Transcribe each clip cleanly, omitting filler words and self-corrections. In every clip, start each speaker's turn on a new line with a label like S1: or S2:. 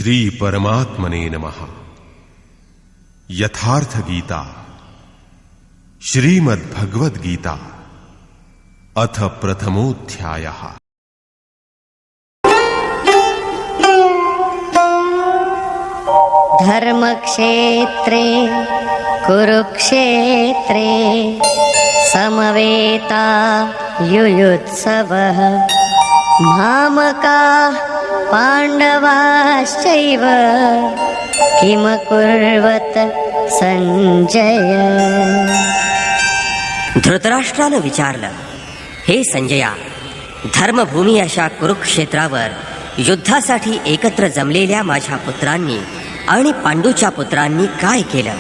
S1: श्री परमात्मने नमः। यथार्थ गीता श्रीमद्भगवद गीता अथ प्रथमोऽध्यायः।
S2: धर्मक्षेत्रे कुरुक्षेत्रे समवेता युयुत्सवः मामकाः पाण्डवाश्चैव किमकुर्वत संजय।
S3: धृतराष्ट्रानं विचारलं, हे संजया, धर्मभूमी अशा कुरुक्षेत्रावर युद्धासाठी एकत्र जमलेल्या माझ्या पुत्रांनी आणि पांडूच्या पुत्रांनी काय केलं?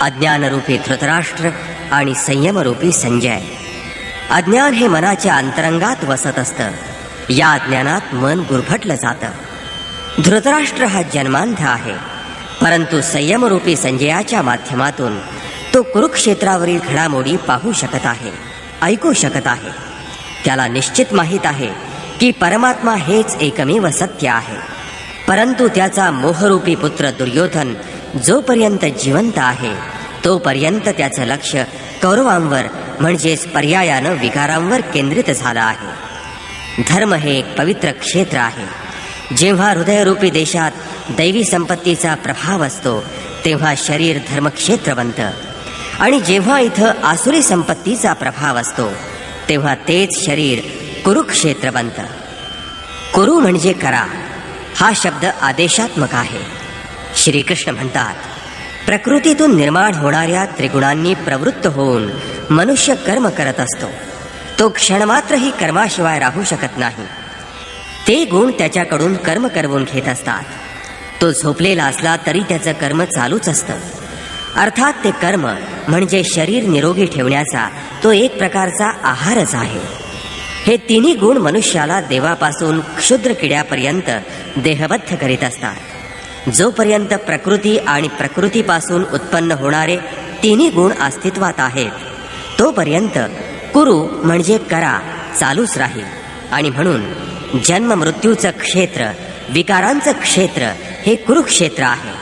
S3: अज्ञानरूपी धृतराष्ट्र आणि संयमरूपी संजय. अज्ञान हे मनाच्या अंतरंगात वसत असतं. या अज्ञानात मन गुरफटलं जातं. धृतराष्ट्र हा जन्मांध आहे, परंतु संयमरूपी संजयाच्या माध्यमातून तो कुरुक्षेत्रावरील घडामोडी पाहू शकत आहे, ऐकू शकत आहे. त्याला निश्चित माहीत आहे की परमात्मा हेच एकमेव सत्य आहे. परंतु त्याचा मोहरूपी पुत्र दुर्योधन जोपर्यंत जिवंत आहे तोपर्यंत त्याचं लक्ष कौरवांवर म्हणजेच पर्यायानं विकारांवर केंद्रित झालं आहे. धर्म हे एक पवित्र क्षेत्र आहे. जेव्हा हृदयरूपी देशात दैवी संपत्तीचा प्रभाव असतो तेव्हा शरीर धर्मक्षेत्र बनतं, आणि जेव्हा इथं आसुरी संपत्तीचा प्रभाव असतो तेव्हा तेच शरीर कुरुक्षेत्र बनतं. कुरु म्हणजे करा. हा शब्द आदेशात्मक आहे. श्रीकृष्ण म्हणतात, प्रकृतीतून निर्माण होणाऱ्या त्रिगुणांनी प्रवृत्त होऊन मनुष्य कर्म करत असतो. तो क्षणमात्रही कर्माशिवाय राहू शकत नाही. ते गुण त्याच्याकडून कर्म करवून घेत असतात. तो झोपलेला असला तरी त्याचं कर्म चालूच असतं. अर्थात ते कर्म म्हणजे शरीर निरोगी ठेवण्याचा तो एक प्रकारचा आहारच आहे. हे तिन्ही गुण मनुष्याला देवापासून क्षुद्र किड्यापर्यंत देहबद्ध करीत असतात. जोपर्यंत प्रकृती आणि प्रकृतीपासून उत्पन्न होणारे तिन्ही गुण अस्तित्वात आहेत तोपर्यंत कुरु म्हणजे करा चालूच राहील. आणि म्हणून जन्म मृत्यूचं क्षेत्र, विकारांचं क्षेत्र हे कुरुक्षेत्र आहे.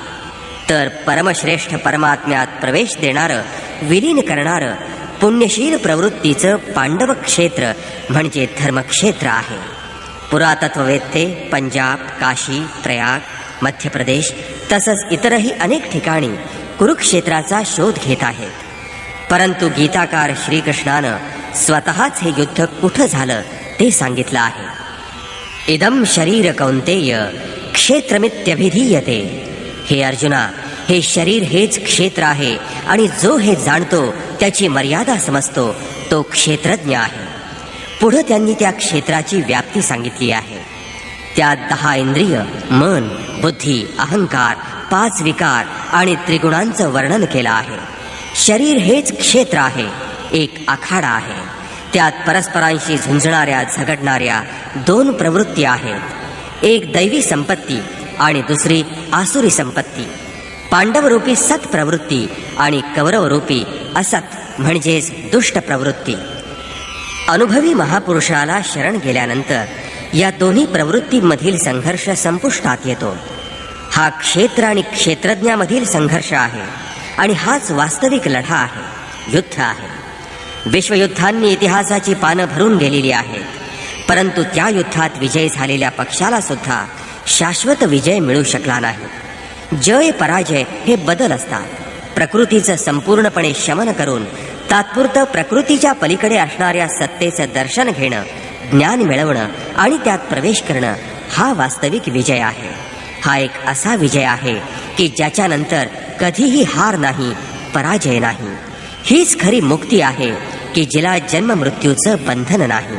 S3: तर परमश्रेष्ठ परमात्म्यात प्रवेश देणारं, विलीन करणारं पुण्यशील प्रवृत्तीचं पांडव क्षेत्र म्हणजे धर्मक्षेत्र आहे. पुरातत्ववेत्ते पंजाब, काशी, प्रयाग, मध्य प्रदेश तसंच इतरही अनेक ठिकाणी कुरुक्षेत्राचा शोध घेत आहेत. परंतु गीताकार श्रीकृष्णानं स्वतःच हे युद्ध कुठं झालं ते सांगितलं आहे. इदं शरीर कौंतेय क्षेत्रमित्यभिधीयते. हे अर्जुना, हे शरीर हेच क्षेत्र आहे, आणि जो हे जाणतो, त्याची मर्यादा समजतो, तो क्षेत्रज्ञ आहे. पुढे त्यांनी त्या क्षेत्राची व्याप्ती सांगितली आहे. त्यात 10 इंद्रिय, मन, बुद्धी, अहंकार, 5 विकार आणि त्रिगुणांचं वर्णन केलं आहे. शरीर हेच क्षेत्र आहे, एक आखाडा आहे. त्यात परस्परांशी झुंजणाऱ्या, झगडणाऱ्या 2 प्रवृत्ती आहेत. एक दैवी संपत्ती आणि दुसरी आसुरी संपत्ती. पांडवरूपी सत प्रवृत्ती आणि कौरवरूपी असत म्हणजेच दुष्ट प्रवृत्ती. अनुभवी महापुरुषाला शरण गेल्यानंतर या दोन्ही प्रवृत्तींमधील संघर्ष संपुष्टात येतो. हा क्षेत्र आणि क्षेत्रज्ञामधील संघर्ष आहे, आणि हाच वास्तविक लढा आहे, युद्ध आहे. विश्वयुद्धांनी इतिहासाची पानं भरून गेलेली आहेत, परंतु त्या युद्धात विजय झालेल्या पक्षाला सुद्धा शाश्वत विजय मिळू शकला नाही. जय पराजय हे बदल असतात. प्रकृतीचं संपूर्णपणे शमन करून तात्पुरतं प्रकृतीच्या पलीकडे असणाऱ्या सत्तेचं दर्शन घेणं, ज्ञान मिळवणं आणि त्यात प्रवेश करणं हा वास्तविक विजय आहे. हा एक असा विजय आहे की ज्याच्यानंतर कधीही हार नाही, पराजय नाही. हीच खरी मुक्ती आहे की जिला जन्म मृत्यूचं बंधन नाही.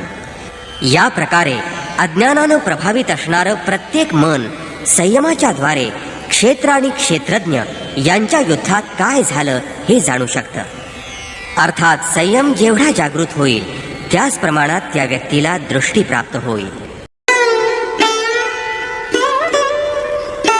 S3: या प्रकारे अज्ञानानं प्रभावित असणारं प्रत्येक मन संयमाच्या द्वारे क्षेत्र आणि क्षेत्रज्ञ यांच्या युद्धात काय झालं हे जाणू शकतं. अर्थात संयम जेवढा जागृत होईल त्याच प्रमाणात त्या व्यक्तीला दृष्टी प्राप्त होईल.